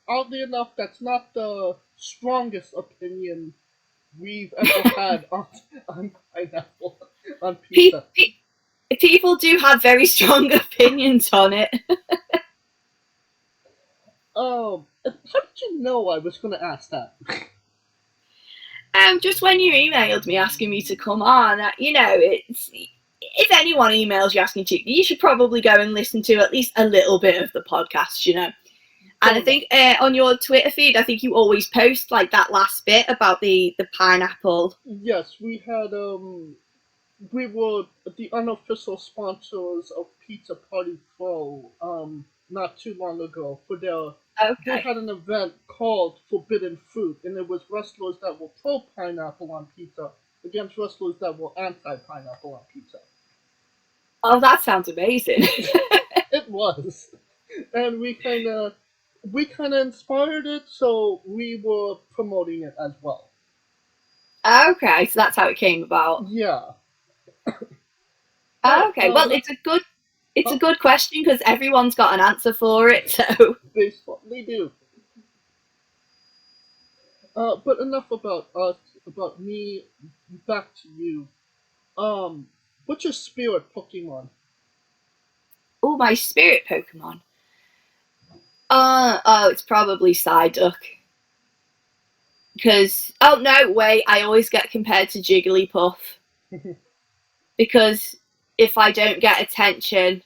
[SPEAKER 14] Oddly enough, that's not the strongest opinion we've ever had on pineapple on pizza.
[SPEAKER 13] People do have very strong opinions on it.
[SPEAKER 14] How did you know I was going to ask that?
[SPEAKER 13] Just when you emailed me asking me to come on, it's, if anyone emails you asking to, you should probably go and listen to at least a little bit of the podcast, And I think on your Twitter feed, I think you always post like that last bit about the pineapple.
[SPEAKER 14] Yes, we had we were the unofficial sponsors of Pizza Party Pro not too long ago for their. They had an event called Forbidden Fruit, and it was wrestlers that were pro pineapple on pizza against wrestlers that were anti pineapple on pizza.
[SPEAKER 13] Oh, that sounds amazing!
[SPEAKER 14] It was, and we kind of inspired it, so we were promoting it as well.
[SPEAKER 13] Okay, so that's how it came about.
[SPEAKER 14] Yeah.
[SPEAKER 13] Okay, well, it's a good question because everyone's got an answer for it. So
[SPEAKER 14] they do. But enough about us. About me. Back to you. What's your spirit Pokemon?
[SPEAKER 13] Oh, my spirit Pokemon. It's probably Psyduck. Because, no, wait, I always get compared to Jigglypuff. Because if I don't get attention,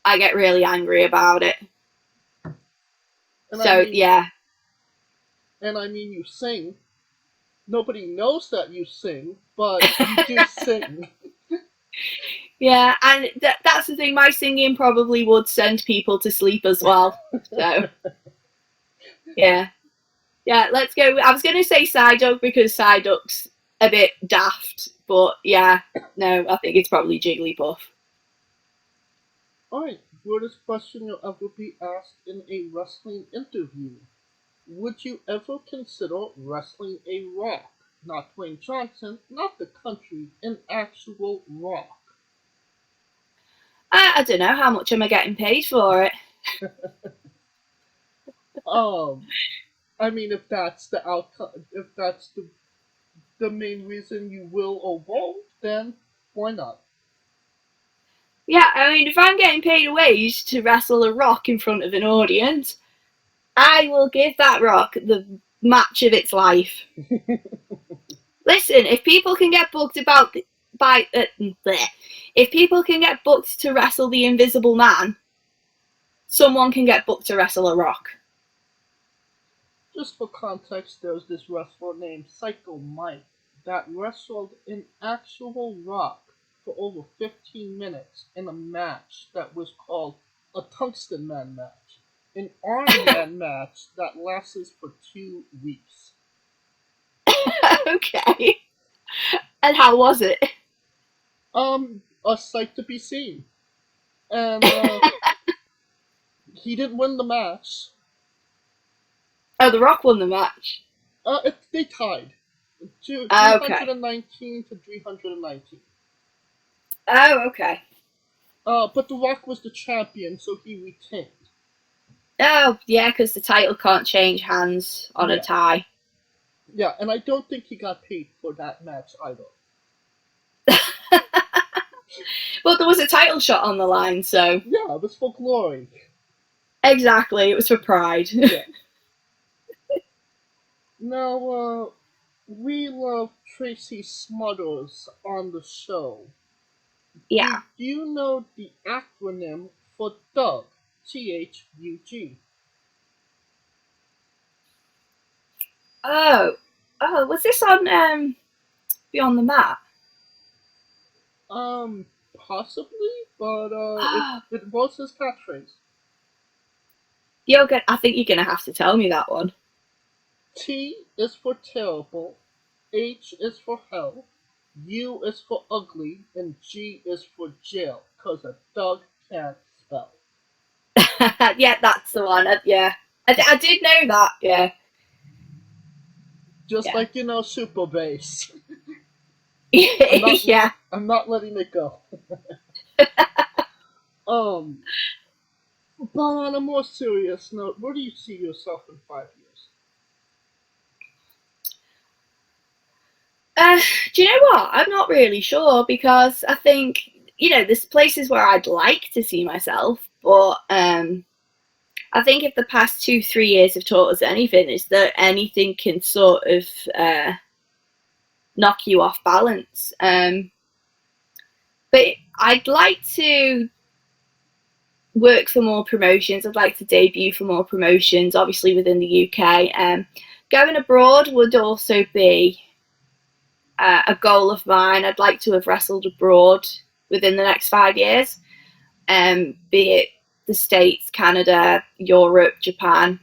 [SPEAKER 13] I get really angry about it. Yeah.
[SPEAKER 14] And I mean, you sing. Nobody knows that you sing, but you do sing.
[SPEAKER 13] Yeah, and that's the thing, my singing probably would send people to sleep as well. So, yeah. Yeah, let's go. I was going to say Psyduck because Psyduck's a bit daft, but yeah, no, I think it's probably Jigglypuff.
[SPEAKER 14] Alright, weirdest question you'll ever be asked in a wrestling interview. Would you ever consider wrestling a Rock? Not Dwayne Johnson, not the country, an actual Rock.
[SPEAKER 13] I don't know, how much am I getting paid for it?
[SPEAKER 14] I mean, if that's the outcome, if that's the main reason you will or won't, then why not?
[SPEAKER 13] Yeah, I mean, if I'm getting paid a wage to wrestle a Rock in front of an audience, I will give that Rock the match of its life. Listen, if people can get booked if people can get booked to wrestle the Invisible Man, someone can get booked to wrestle a Rock.
[SPEAKER 14] Just for context, there's this wrestler named Psycho Mike that wrestled an actual Rock for over 15 minutes in a match that was called a Tungsten Man match, an Iron Man match that lasted for 2 weeks.
[SPEAKER 13] Okay. And how was it?
[SPEAKER 14] A sight to be seen. And he didn't win the match.
[SPEAKER 13] Oh, The Rock won the match.
[SPEAKER 14] They tied.
[SPEAKER 13] Okay.
[SPEAKER 14] 319 to 319.
[SPEAKER 13] Oh, okay.
[SPEAKER 14] But The Rock was the champion, so he retained.
[SPEAKER 13] Oh, yeah, because the title can't change hands on a tie.
[SPEAKER 14] Yeah, and I don't think he got paid for that match either.
[SPEAKER 13] Well, there was a title shot on the line, so...
[SPEAKER 14] Yeah, it was for glory.
[SPEAKER 13] Exactly, it was for pride.
[SPEAKER 14] Yeah. Now, we love Tracy Smothers on the show.
[SPEAKER 13] Yeah.
[SPEAKER 14] Do you know the acronym for THUG? THUG.
[SPEAKER 13] Oh, was this on Beyond the Mat?
[SPEAKER 14] Possibly, but it was his catchphrase.
[SPEAKER 13] I think you're gonna have to tell me that one.
[SPEAKER 14] T is for terrible, H is for hell, U is for ugly, and G is for jail, cause a thug can't spell.
[SPEAKER 13] Yeah, that's the one. Yeah, I did know that. Yeah.
[SPEAKER 14] Just
[SPEAKER 13] Yeah.
[SPEAKER 14] like, Super Bass.
[SPEAKER 13] Yeah.
[SPEAKER 14] I'm not letting it go. But on a more serious note, where do you see yourself in 5 years?
[SPEAKER 13] Do you know what? I'm not really sure because I think, there's places where I'd like to see myself, but I think if the past 2-3 years have taught us anything, is that anything can sort of knock you off balance. But I'd like to work for more promotions. I'd like to debut for more promotions, obviously within the UK. Going abroad would also be a goal of mine. I'd like to have wrestled abroad within the next 5 years, be it the States, Canada, Europe, Japan.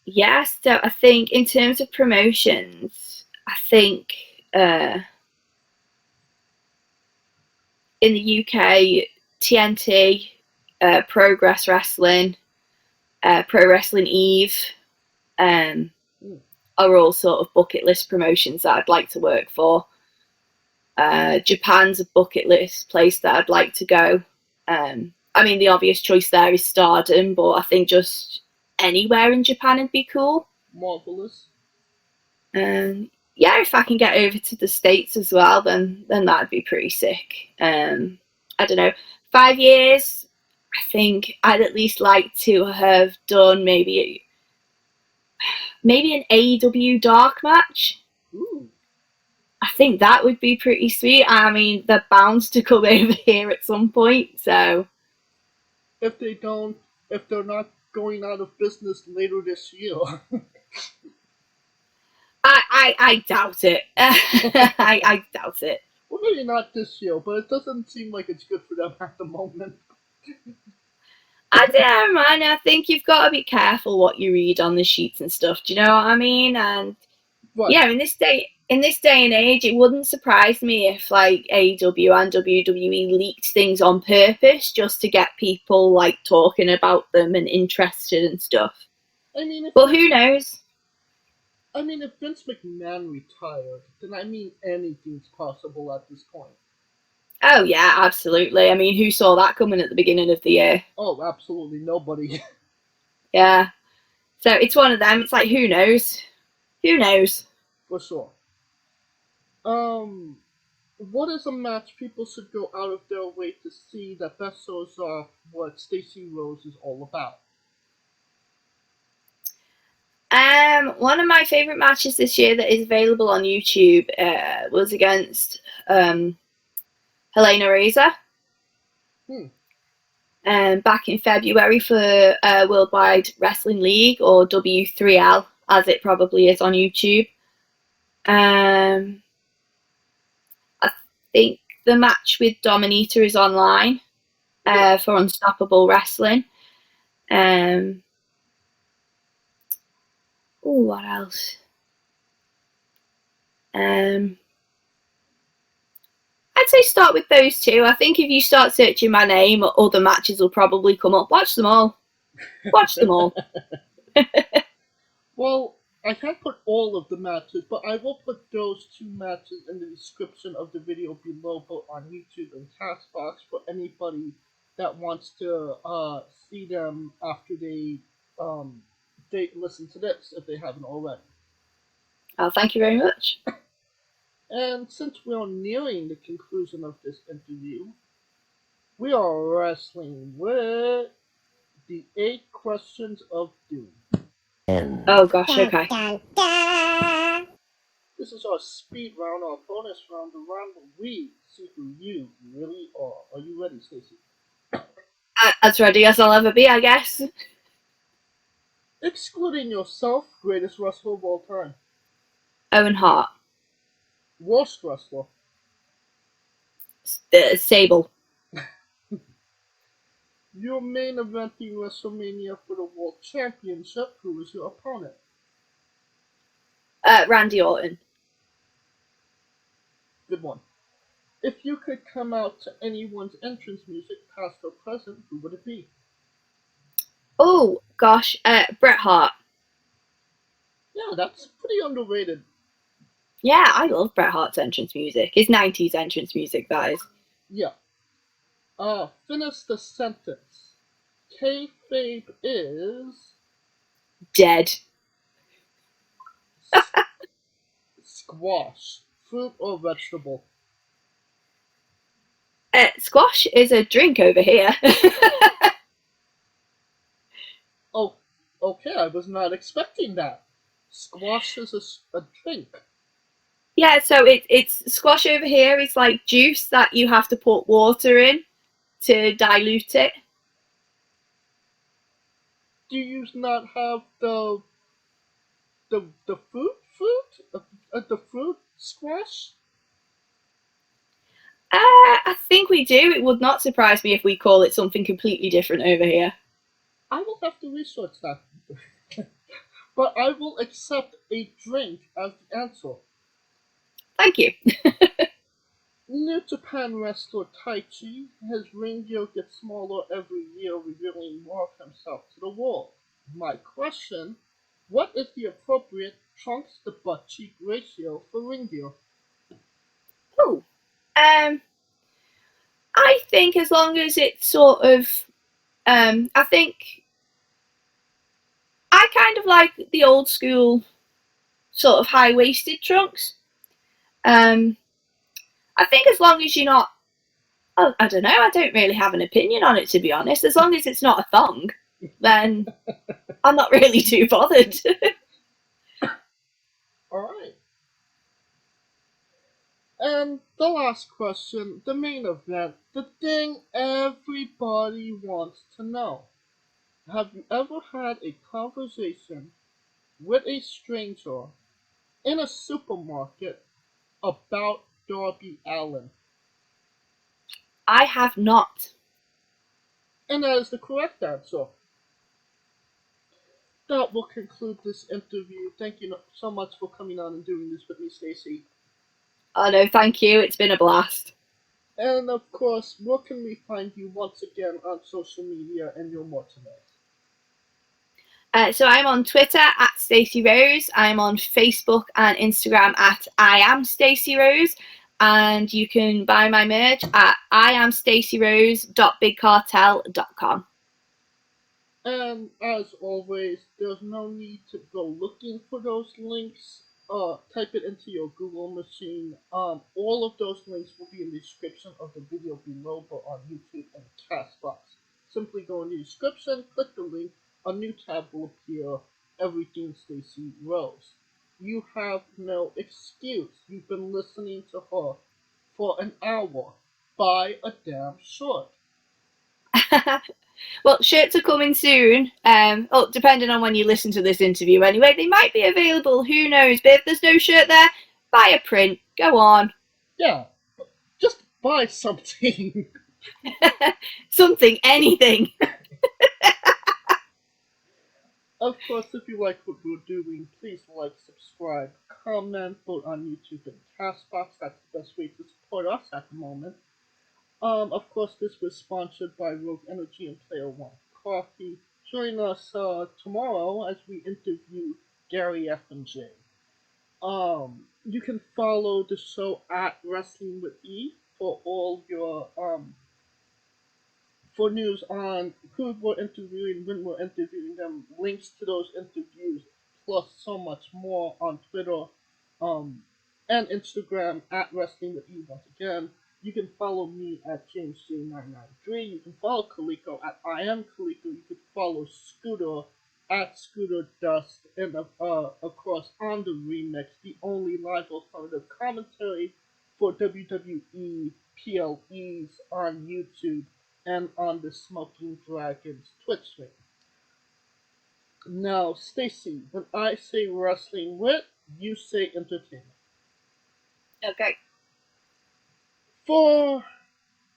[SPEAKER 13] Yes, so I think in terms of promotions, I think in the UK, TNT, Progress Wrestling, Pro Wrestling Eve are all sort of bucket list promotions that I'd like to work for. Japan's a bucket list place that I'd like to go. I mean, the obvious choice there is Stardom, but I think just anywhere in Japan would be cool.
[SPEAKER 14] Marvelous.
[SPEAKER 13] Yeah, if I can get over to the States as well, then that'd be pretty sick. I don't know, 5 years, I think I'd at least like to have done maybe an AEW dark match.
[SPEAKER 14] Ooh.
[SPEAKER 13] I think that would be pretty sweet. I mean, they're bound to come over here at some point, so...
[SPEAKER 14] If they're not going out of business later this year.
[SPEAKER 13] I doubt it. I doubt it.
[SPEAKER 14] Well, maybe not this year, but it doesn't seem like it's good for them at the moment.
[SPEAKER 13] I don't know, man. I think you've got to be careful what you read on the sheets and stuff. Do you know what I mean? And
[SPEAKER 14] Right.
[SPEAKER 13] yeah, in this day and age, it wouldn't surprise me if like AEW and WWE leaked things on purpose just to get people like talking about them and interested and stuff.
[SPEAKER 14] I mean,
[SPEAKER 13] Well, who knows?
[SPEAKER 14] I mean, if Vince McMahon retired, then anything's possible at this point.
[SPEAKER 13] Oh yeah, absolutely. I mean, who saw that coming at the beginning of the year?
[SPEAKER 14] Oh, absolutely nobody.
[SPEAKER 13] Yeah. So it's one of them. It's like, who knows? Who knows?
[SPEAKER 14] For sure. What is a match people should go out of their way to see that best shows off what Stacey Rose is all about?
[SPEAKER 13] One of my favourite matches this year that is available on YouTube was against Helana Reza. Back in February for Worldwide Wrestling League, or W3L as it probably is on YouTube. I think the match with Dominita is online for Unstoppable Wrestling. What else? I'd say start with those two. I think if you start searching my name, other matches will probably come up. Watch them all. Watch them all.
[SPEAKER 14] Well, I can't put all of the matches, but I will put those 2 matches in the description of the video below, both on YouTube and Castbox, for anybody that wants to see them after they listen to this, if they haven't already.
[SPEAKER 13] Oh, thank you very much.
[SPEAKER 14] And since we are nearing the conclusion of this interview, we are wrestling with the 8 questions of doom.
[SPEAKER 13] Oh gosh, okay.
[SPEAKER 14] This is our speed round, our bonus round, the round where we see who you really are. Are you ready, Stacey?
[SPEAKER 13] As ready as I'll ever be, I guess.
[SPEAKER 14] Excluding yourself, greatest wrestler of all time.
[SPEAKER 13] Owen Hart.
[SPEAKER 14] Worst wrestler.
[SPEAKER 13] Sable.
[SPEAKER 14] Your main eventing WrestleMania for the World Championship. Who was your opponent?
[SPEAKER 13] Randy Orton.
[SPEAKER 14] Good one. If you could come out to anyone's entrance music, past or present, who would it be?
[SPEAKER 13] Oh gosh, Bret Hart.
[SPEAKER 14] Yeah, that's pretty underrated.
[SPEAKER 13] Yeah, I love Bret Hart's entrance music. His 90s entrance music, that is.
[SPEAKER 14] Yeah. Finish the sentence. Kayfabe is...
[SPEAKER 13] Dead.
[SPEAKER 14] Squash. Fruit or vegetable?
[SPEAKER 13] Squash is a drink over here.
[SPEAKER 14] Oh, okay, I was not expecting that. Squash is a drink.
[SPEAKER 13] Yeah, so it's squash over here is like juice that you have to put water in to dilute it.
[SPEAKER 14] Do you not have the fruit squash?
[SPEAKER 13] I think we do. It would not surprise me if we call it something completely different over here.
[SPEAKER 14] I will have to research that. But I will accept a drink as the answer.
[SPEAKER 13] Thank you.
[SPEAKER 14] New Japan wrestler Taichi, his ring gear gets smaller every year, revealing more of himself to the world. My question, what is the appropriate trunks to butt cheek ratio for ring gear?
[SPEAKER 13] Oh, I think as long as it's sort of, I think I kind of like the old school sort of high-waisted trunks. I think as long as you're not, oh, I don't know, I don't really have an opinion on it, to be honest. As long as it's not a thong, then I'm not really too bothered.
[SPEAKER 14] Alright. And the last question, the main event, the thing everybody wants to know. Have you ever had a conversation with a stranger in a supermarket about Darby Allin?
[SPEAKER 13] I have not.
[SPEAKER 14] And that is the correct answer. That will conclude this interview. Thank you so much for coming on and doing this with me, Stacey.
[SPEAKER 13] Oh no, thank you. It's been a blast.
[SPEAKER 14] And of course, where can we find you once again on social media and your merchandise?
[SPEAKER 13] So I'm on Twitter at Stacey Rose. I'm on Facebook and Instagram at I am Stacey Rose. And you can buy my merch at iamstaceyrose.bigcartel.com.
[SPEAKER 14] And as always, there's no need to go looking for those links. Type it into your Google machine. All of those links will be in the description of the video below, but on YouTube and Castbox. Simply go in the description, click the link, a new tab will appear, Everything Stacey Rose. You have no excuse. You've been listening to her for an hour. Buy a damn shirt.
[SPEAKER 13] Well, shirts are coming soon. Depending on when you listen to this interview anyway, they might be available, who knows. But if there's no shirt there, buy a print. Go on.
[SPEAKER 14] Yeah, just buy something.
[SPEAKER 13] Something, anything.
[SPEAKER 14] Of course, if you like what we're doing, please like, subscribe, comment, vote on YouTube and Castbox. That's the best way to support us at the moment. Of course, this was sponsored by Rogue Energy and Player One Coffee. Join us tomorrow as we interview Gary F and J. You can follow the show at Wrestling with E for all your for news on who we're interviewing, when we're interviewing them, links to those interviews, plus so much more on Twitter and Instagram at Wrestling with E once again. You can follow me at JamesJ993. You can follow Kaliko at I am Kaliko. You can follow Scooter at Scooter Dust. And of course, on the Remix, the only live alternative commentary for WWE PLEs on YouTube and on the Smoking Dragons Twitch stream. Now, Stacey, when I say wrestling with, you say entertainment.
[SPEAKER 13] Okay.
[SPEAKER 14] For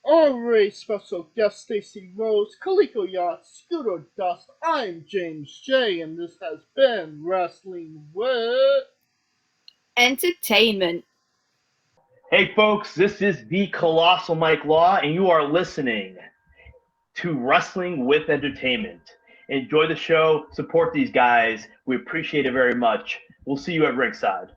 [SPEAKER 14] our very special guest, Stacey Rose, Kaliko Yacht, Scooter Dust, I'm James J, and this has been Wrestling with
[SPEAKER 13] Entertainment.
[SPEAKER 4] Hey folks, this is the Colossal Mike Law, and you are listening to Wrestling with Entertainment. Enjoy the show, support these guys. We appreciate it very much. We'll see you at ringside.